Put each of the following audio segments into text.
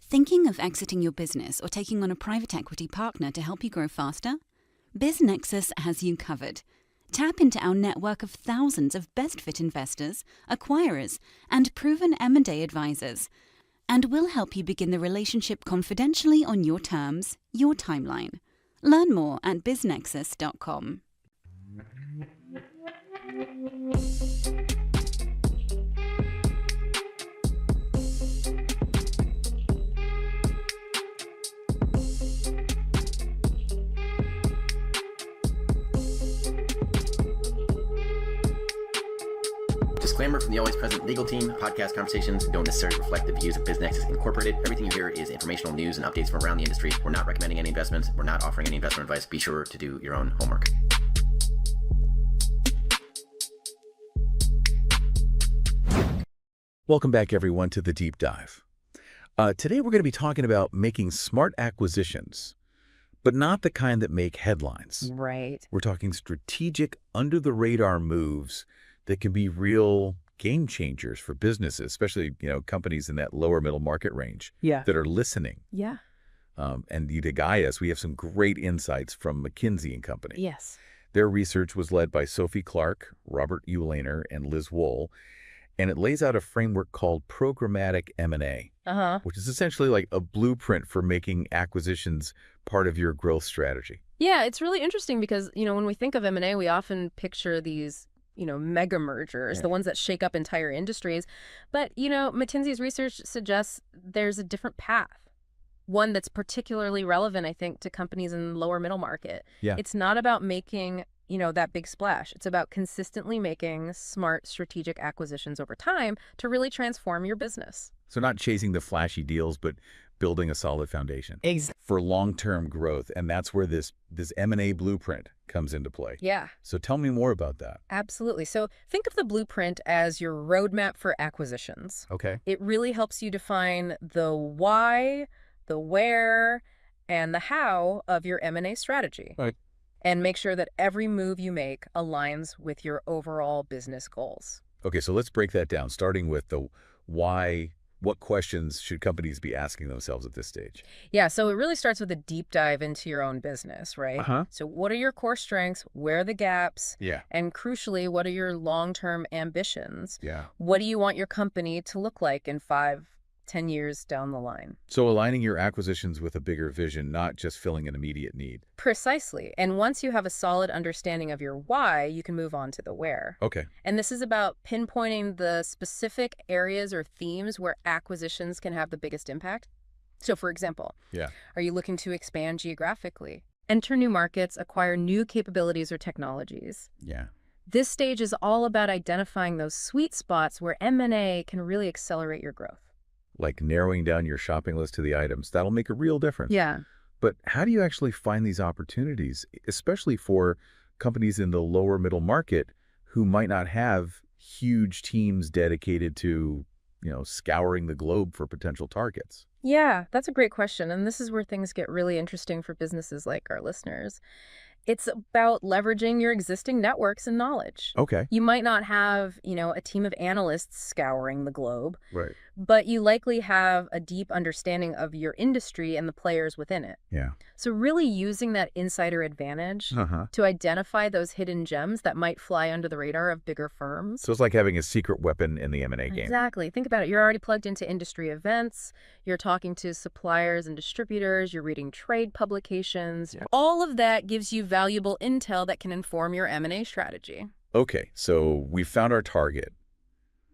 Thinking of exiting your business or taking on a private equity partner to help you grow faster? BizNexus has you covered. Tap into our network of thousands of best-fit investors, acquirers, and proven M&A advisors, and we'll help you begin the relationship confidentially on your terms, your timeline. Learn more at biznexus.com. Disclaimer from the always present legal team. Podcast conversations don't necessarily reflect the views of BizNexus Incorporated. Everything you hear is informational news and updates from around the industry. We're not recommending any investments. We're not offering any investment advice. Be sure to do your own homework. Welcome back, everyone, to The Deep Dive. Today, we're going to be talking about making smart acquisitions, but not the kind that make headlines. Right. We're talking strategic, under-the-radar moves that can be real game changers for businesses, especially, companies in that lower middle market range that are listening. Yeah. And to guide us, we have some great insights from McKinsey and Company. Yes. Their research was led by Sophie Clark, Robert Ulaner, and Liz Wohl, and it lays out a framework called programmatic M&A, which is essentially like a blueprint for making acquisitions part of your growth strategy. Yeah, it's really interesting because, when we think of M&A, we often picture these mega mergers, the ones that shake up entire industries. But, McKinsey's research suggests there's a different path, one that's particularly relevant, I think, to companies in the lower middle market. Yeah. It's not about making, that big splash. It's about consistently making smart strategic acquisitions over time to really transform your business. So not chasing the flashy deals, but building a solid foundation for long-term growth. And that's where this M&A blueprint comes into play. Yeah. So tell me more about that. Absolutely. So think of the blueprint as your roadmap for acquisitions. Okay. It really helps you define the why, the where, and the how of your M&A strategy. Right. And make sure that every move you make aligns with your overall business goals. Okay, so let's break that down, starting with the why. What questions should companies be asking themselves at this stage? Yeah, so it really starts with a deep dive into your own business, right? So what are your core strengths? Where are the gaps? Yeah. And crucially, what are your long-term ambitions? Yeah. What do you want your company to look like in 5, 10 years down the line? So aligning your acquisitions with a bigger vision, not just filling an immediate need. Precisely. And once you have a solid understanding of your why, you can move on to the where. Okay. And this is about pinpointing the specific areas or themes where acquisitions can have the biggest impact. So for example, are you looking to expand geographically, enter new markets, acquire new capabilities or technologies? Yeah. This stage is all about identifying those sweet spots where M&A can really accelerate your growth. Like narrowing down your shopping list to the items. That'll make a real difference. Yeah. But how do you actually find these opportunities, especially for companies in the lower middle market who might not have huge teams dedicated to, scouring the globe for potential targets? Yeah, that's a great question. And this is where things get really interesting for businesses like our listeners. It's about leveraging your existing networks and knowledge. Okay. You might not have, a team of analysts scouring the globe, Right. but you likely have a deep understanding of your industry and the players within it. Yeah. So really using that insider advantage to identify those hidden gems that might fly under the radar of bigger firms. So it's like having a secret weapon in the M&A game. Exactly. Think about it. You're already plugged into industry events. You're talking to suppliers and distributors. You're reading trade publications. Yeah. All of that gives you valuable intel that can inform your M&A strategy. Okay, so we found our target.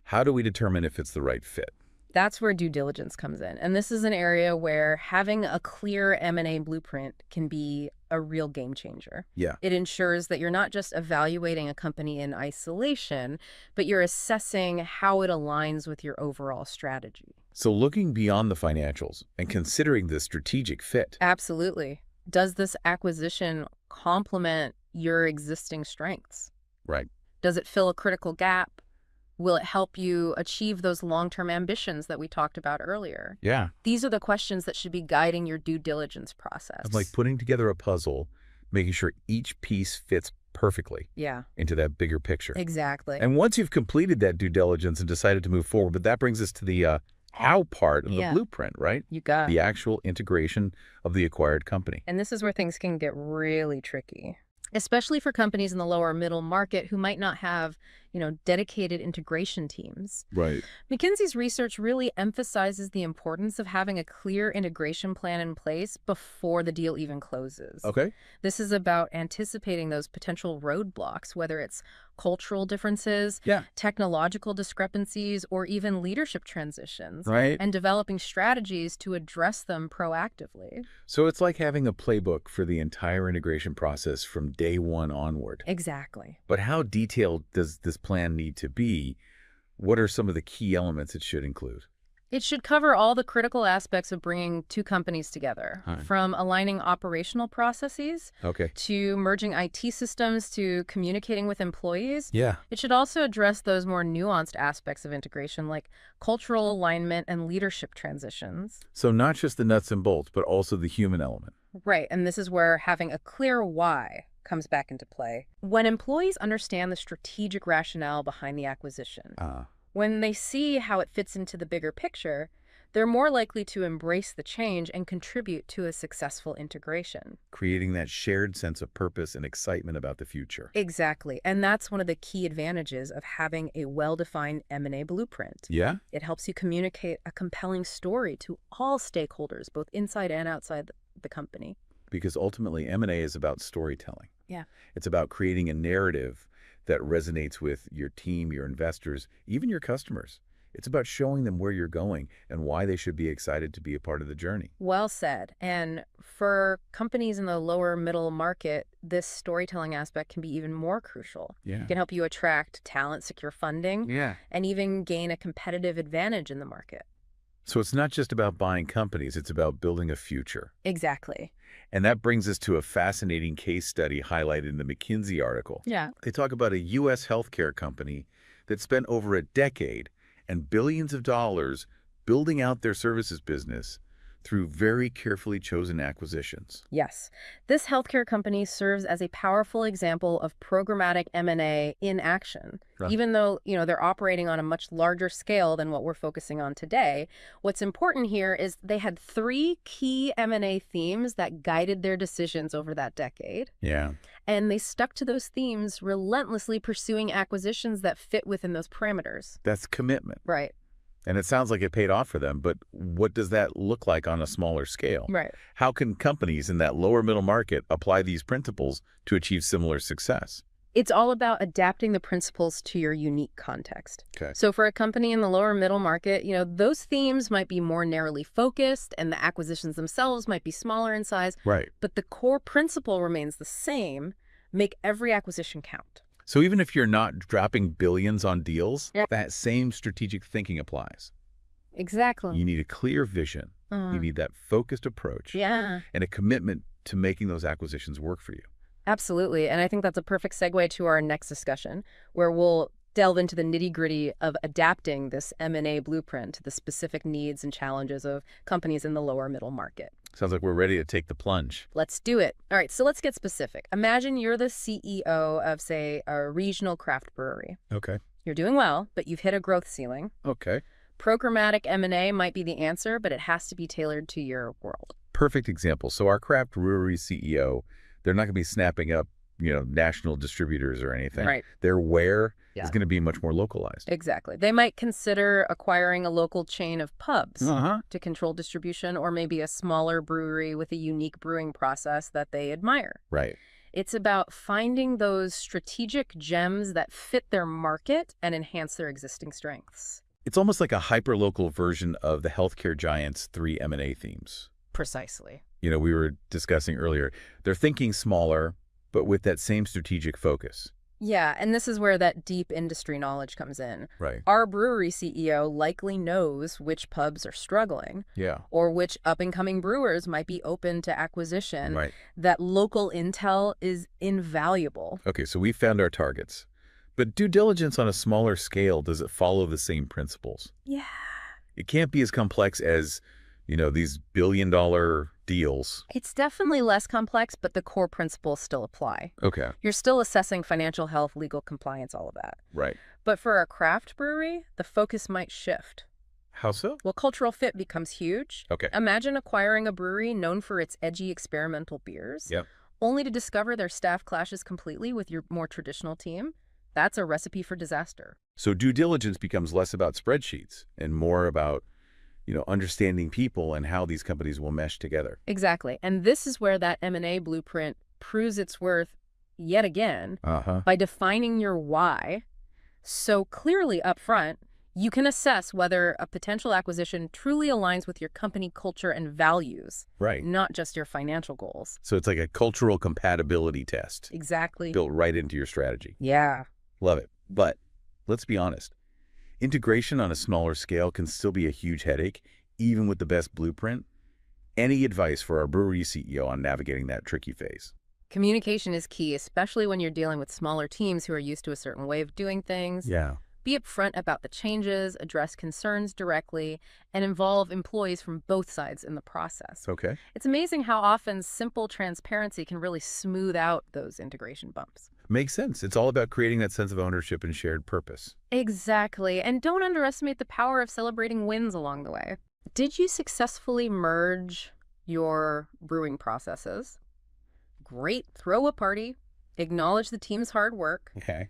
How do we determine if it's the right fit? That's where due diligence comes in. And this is an area where having a clear M&A blueprint can be a real game changer. Yeah. It ensures that you're not just evaluating a company in isolation, but you're assessing how it aligns with your overall strategy. So looking beyond the financials and considering the strategic fit. Absolutely. Does this acquisition complement your existing strengths? Right. Does it fill a critical gap? Will it help you achieve those long-term ambitions that we talked about earlier? Yeah. These are the questions that should be guiding your due diligence process. It's like putting together a puzzle, making sure each piece fits perfectly into that bigger picture. Exactly. And once you've completed that due diligence and decided to move forward, but that brings us to the how part of the blueprint, right? You got the actual integration of the acquired company. And this is where things can get really tricky, especially for companies in the lower middle market who might not have, dedicated integration teams. Right. McKinsey's research really emphasizes the importance of having a clear integration plan in place before the deal even closes. Okay. This is about anticipating those potential roadblocks, whether it's cultural differences, technological discrepancies, or even leadership transitions, right, and developing strategies to address them proactively. So it's like having a playbook for the entire integration process from day one onward. Exactly. But how detailed does this plan need to be? What are some of the key elements it should include? It should cover all the critical aspects of bringing two companies together, from aligning operational processes to merging IT systems to communicating with employees. Yeah. It should also address those more nuanced aspects of integration like cultural alignment and leadership transitions. So not just the nuts and bolts, but also the human element. Right, and this is where having a clear why comes back into play. When employees understand the strategic rationale behind the acquisition, when they see how it fits into the bigger picture, they're more likely to embrace the change and contribute to a successful integration. Creating that shared sense of purpose and excitement about the future. Exactly. And that's one of the key advantages of having a well-defined M&A blueprint. Yeah? It helps you communicate a compelling story to all stakeholders, both inside and outside the company. Because ultimately, M&A is about storytelling. Yeah. It's about creating a narrative that resonates with your team, your investors, even your customers. It's about showing them where you're going and why they should be excited to be a part of the journey. Well said. And for companies in the lower middle market, this storytelling aspect can be even more crucial. Yeah. It can help you attract talent, secure funding, Yeah. and even gain a competitive advantage in the market. So it's not just about buying companies, it's about building a future. Exactly. And that brings us to a fascinating case study highlighted in the McKinsey article. Yeah. They talk about a U.S. healthcare company that spent over a decade and billions of dollars building out their services business through very carefully chosen acquisitions. Yes. This healthcare company serves as a powerful example of programmatic M&A in action. Even though, they're operating on a much larger scale than what we're focusing on today, what's important here is they had 3 key M&A themes that guided their decisions over that decade. Yeah. And they stuck to those themes, relentlessly pursuing acquisitions that fit within those parameters. That's commitment. Right. And it sounds like it paid off for them, but what does that look like on a smaller scale? Right. How can companies in that lower middle market apply these principles to achieve similar success? It's all about adapting the principles to your unique context. Okay. So for a company in the lower middle market, those themes might be more narrowly focused and the acquisitions themselves might be smaller in size. Right. But the core principle remains the same. Make every acquisition count. So even if you're not dropping billions on deals, that same strategic thinking applies. Exactly. You need a clear vision. You need that focused approach. Yeah. And a commitment to making those acquisitions work for you. Absolutely. And I think that's a perfect segue to our next discussion, where we'll delve into the nitty-gritty of adapting this M&A blueprint to the specific needs and challenges of companies in the lower middle market. Sounds like we're ready to take the plunge. Let's do it. All right, so let's get specific. Imagine you're the CEO of, say, a regional craft brewery. Okay. You're doing well, but you've hit a growth ceiling. Okay. Programmatic M&A might be the answer, but it has to be tailored to your world. Perfect example. So our craft brewery CEO, they're not going to be snapping up, national distributors or anything. Right. Their where is going to be much more localized. Exactly. They might consider acquiring a local chain of pubs to control distribution, or maybe a smaller brewery with a unique brewing process that they admire. Right. It's about finding those strategic gems that fit their market and enhance their existing strengths. It's almost like a hyper-local version of the healthcare giant's 3 M&A themes. Precisely. We were discussing earlier, they're thinking smaller, but with that same strategic focus. Yeah, and this is where that deep industry knowledge comes in. Right. Our brewery CEO likely knows which pubs are struggling. Yeah. Or which up-and-coming brewers might be open to acquisition. Right. That local intel is invaluable. Okay, so we found our targets. But due diligence on a smaller scale, does it follow the same principles? Yeah. It can't be as complex as, these billion-dollar deals. It's definitely less complex, but the core principles still apply. Okay. You're still assessing financial health, legal compliance, all of that. Right. But for a craft brewery, the focus might shift. How so? Well, cultural fit becomes huge. Okay. Imagine acquiring a brewery known for its edgy experimental beers, Yep. only to discover their staff clashes completely with your more traditional team. That's a recipe for disaster. So due diligence becomes less about spreadsheets and more about, understanding people and how these companies will mesh together. Exactly. And this is where that M&A blueprint proves its worth yet again by defining your why so clearly up front. You can assess whether a potential acquisition truly aligns with your company culture and values, Right. not just your financial goals. So it's like a cultural compatibility test Exactly. built right into your strategy. Yeah. Love it. But let's be honest. Integration on a smaller scale can still be a huge headache, even with the best blueprint. Any advice for our brewery CEO on navigating that tricky phase? Communication is key, especially when you're dealing with smaller teams who are used to a certain way of doing things. Yeah. Be upfront about the changes, address concerns directly, and involve employees from both sides in the process. Okay. It's amazing how often simple transparency can really smooth out those integration bumps. Makes sense. It's all about creating that sense of ownership and shared purpose. Exactly. And don't underestimate the power of celebrating wins along the way. Did you successfully merge your brewing processes? Great. Throw a party. Acknowledge the team's hard work. Okay.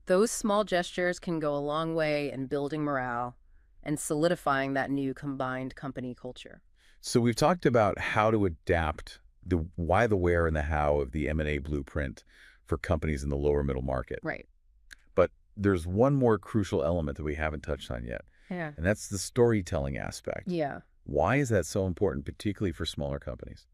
Those small gestures can go a long way in building morale and solidifying that new combined company culture. So we've talked about how to adapt the why, the where, and the how of the M&A blueprint for companies in the lower middle market. Right. But there's one more crucial element that we haven't touched on yet, Yeah. and that's the storytelling aspect. Yeah. Why is that so important, particularly for smaller companies?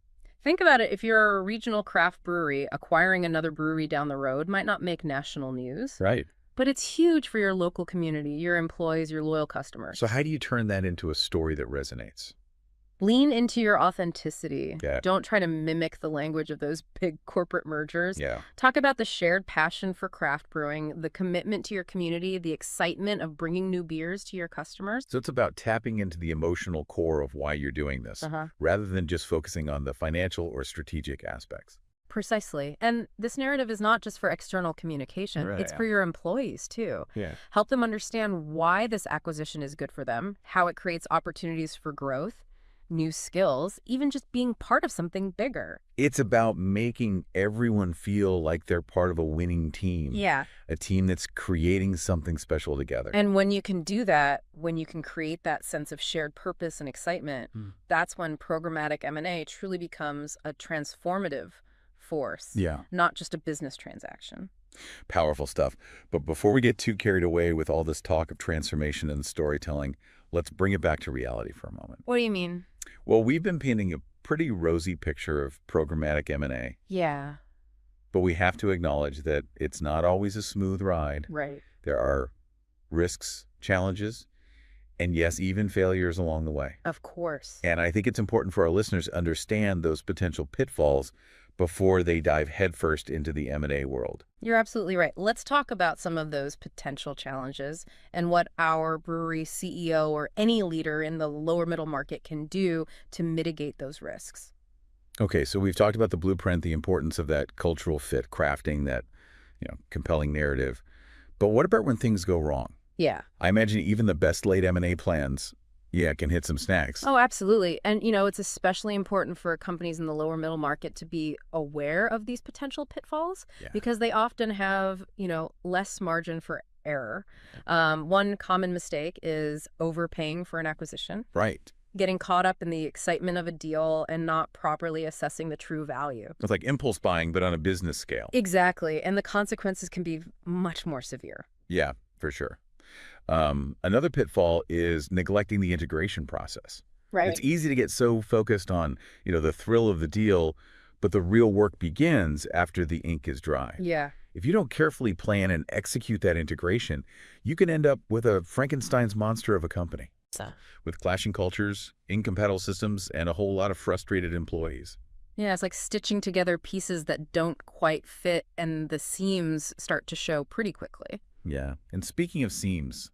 Think about it. If you're a regional craft brewery, acquiring another brewery down the road might not make national news, Right. but it's huge for your local community, your employees, your loyal customers. So how do you turn that into a story that resonates? Lean into your authenticity. Yeah. Don't try to mimic the language of those big corporate mergers. Yeah. Talk about the shared passion for craft brewing, the commitment to your community, the excitement of bringing new beers to your customers. So it's about tapping into the emotional core of why you're doing this, rather than just focusing on the financial or strategic aspects. Precisely. And this narrative is not just for external communication. Right, It's yeah. for your employees, too. Yeah. Help them understand why this acquisition is good for them, how it creates opportunities for growth, new skills, even just being part of something bigger. It's about making everyone feel like they're part of a winning team. Yeah. A team that's creating something special together. And when you can do that, when you can create that sense of shared purpose and excitement, that's when programmatic M&A truly becomes a transformative force, Yeah. not just a business transaction. Powerful stuff. But before we get too carried away with all this talk of transformation and storytelling, let's bring it back to reality for a moment. What do you mean? Well, we've been painting a pretty rosy picture of programmatic M&A, Yeah, but we have to acknowledge that it's not always a smooth ride. right. There are risks, challenges, and yes, even failures along the way. Of course. And I think it's important for our listeners to understand those potential pitfalls before they dive headfirst into the M&A world. You're absolutely right. Let's talk about some of those potential challenges and what our brewery CEO or any leader in the lower middle market can do to mitigate those risks. Okay, so we've talked about the blueprint, the importance of that cultural fit, crafting that, compelling narrative. But what about when things go wrong? Yeah. I imagine even the best laid M&A plans, can hit some snags. Oh, absolutely. And, it's especially important for companies in the lower middle market to be aware of these potential pitfalls because they often have, less margin for error. One common mistake is overpaying for an acquisition. Right. Getting caught up in the excitement of a deal and not properly assessing the true value. It's like impulse buying, but on a business scale. Exactly. And the consequences can be much more severe. Yeah, for sure. Another pitfall is neglecting the integration process. Right. It's easy to get so focused on, the thrill of the deal, but the real work begins after the ink is dry. Yeah. If you don't carefully plan and execute that integration, you can end up with a Frankenstein's monster of a company. With clashing cultures, incompatible systems, and a whole lot of frustrated employees. Yeah, it's like stitching together pieces that don't quite fit and the seams start to show pretty quickly. Yeah. And speaking of seams,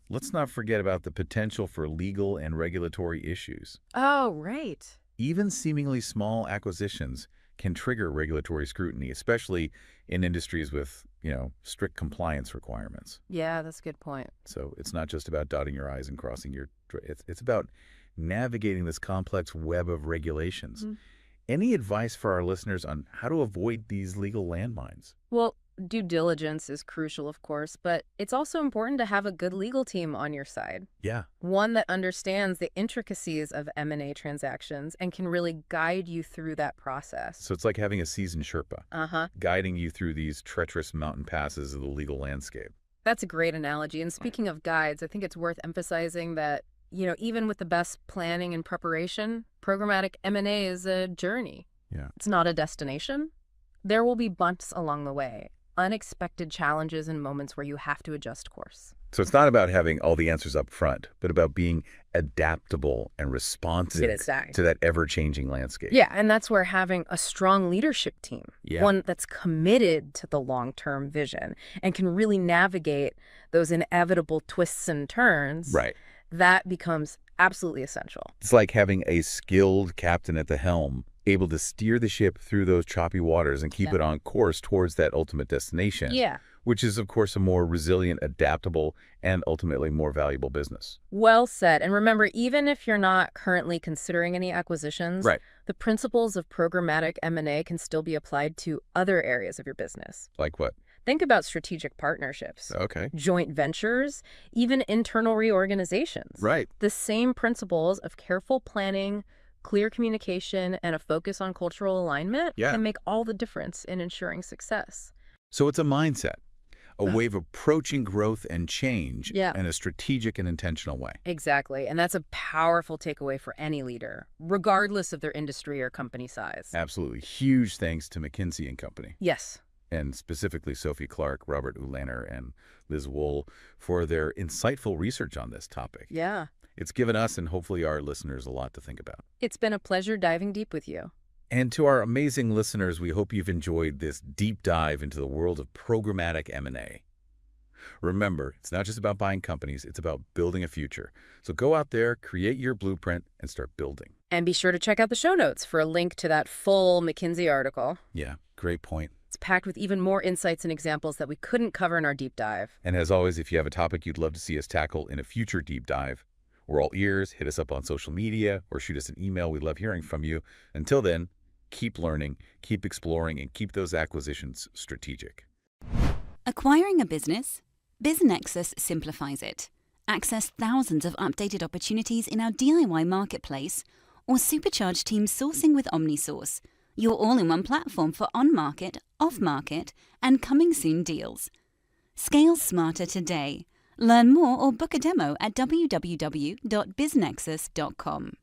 let's not forget about the potential for legal and regulatory issues. Oh, right. Even seemingly small acquisitions can trigger regulatory scrutiny, especially in industries with, strict compliance requirements. Yeah, that's a good point. So it's not just about dotting your I's and crossing your... It's about navigating this complex web of regulations. Mm-hmm. Any advice for our listeners on how to avoid these legal landmines? Well, due diligence is crucial, of course, but it's also important to have a good legal team on your side. Yeah. One that understands the intricacies of M&A transactions and can really guide you through that process. So it's like having a seasoned Sherpa, guiding you through these treacherous mountain passes of the legal landscape. That's a great analogy. And speaking of guides, I think it's worth emphasizing that even with the best planning and preparation, programmatic M&A is a journey. Yeah. It's not a destination. There will be bumps along the way, unexpected challenges and moments where you have to adjust course. So it's not about having all the answers up front, but about being adaptable and responsive to that ever-changing landscape. Yeah, and that's where having a strong leadership team, one that's committed to the long-term vision and can really navigate those inevitable twists and turns. Right. That becomes absolutely essential. It's like having a skilled captain at the helm, able to steer the ship through those choppy waters and keep it on course towards that ultimate destination. Yeah. Which is, of course, a more resilient, adaptable, and ultimately more valuable business. Well said. And remember, even if you're not currently considering any acquisitions, the principles of programmatic M&A can still be applied to other areas of your business. Like what? Think about strategic partnerships, joint ventures, even internal reorganizations. Right. The same principles of careful planning, clear communication, and a focus on cultural alignment can make all the difference in ensuring success. So it's a mindset, a way of approaching growth and change in a strategic and intentional way. Exactly. And that's a powerful takeaway for any leader, regardless of their industry or company size. Absolutely. Huge thanks to McKinsey and Company. Yes. And specifically Sophie Clark, Robert Ulaner, and Liz Wohl for their insightful research on this topic. Yeah. It's given us and hopefully our listeners a lot to think about. It's been a pleasure diving deep with you. And to our amazing listeners, we hope you've enjoyed this deep dive into the world of programmatic M&A. Remember, it's not just about buying companies, it's about building a future. So go out there, create your blueprint, and start building. And be sure to check out the show notes for a link to that full McKinsey article. Yeah, great point. It's packed with even more insights and examples that we couldn't cover in our deep dive. And as always, if you have a topic you'd love to see us tackle in a future deep dive, we're all ears. Hit us up on social media or shoot us an email. We love hearing from you. Until then, keep learning, keep exploring, and keep those acquisitions strategic. Acquiring a business? BizNexus simplifies it. Access thousands of updated opportunities in our DIY marketplace or supercharge team sourcing with OmniSource, your all-in-one platform for on-market, off-market, and coming-soon deals. Scale smarter today. Learn more or book a demo at www.biznexus.com.